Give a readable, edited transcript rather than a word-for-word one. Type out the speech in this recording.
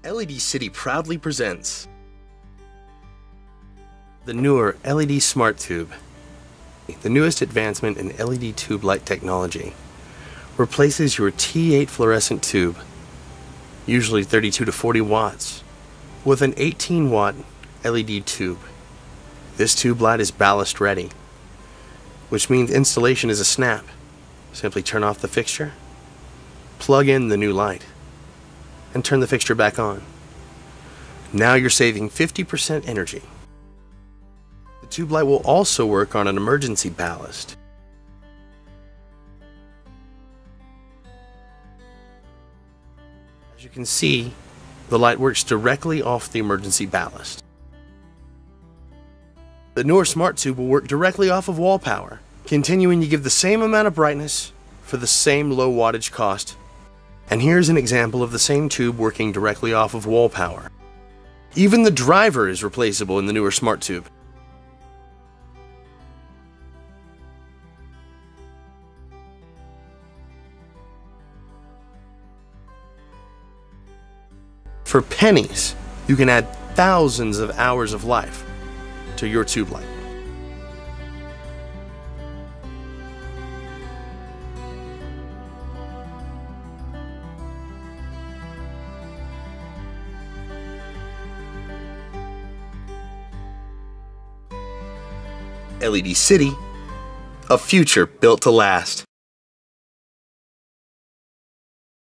LED City proudly presents the newer LED Smart Tube. The newest advancement in LED tube light technology replaces your T8 fluorescent tube, usually 32 to 40 watts, with an 18-watt LED tube. This tube light is ballast ready, which means installation is a snap. Simply turn off the fixture, plug in the new light, and turn the fixture back on. Now you're saving 50% energy. The tube light will also work on an emergency ballast. As you can see, the light works directly off the emergency ballast. The newer Smart Tube will work directly off of wall power, continuing to give the same amount of brightness for the same low wattage cost. And here's an example of the same tube working directly off of wall power. Even the driver is replaceable in the newer Smart Tube. For pennies, you can add thousands of hours of life to your tube light. LED City, a future built to last.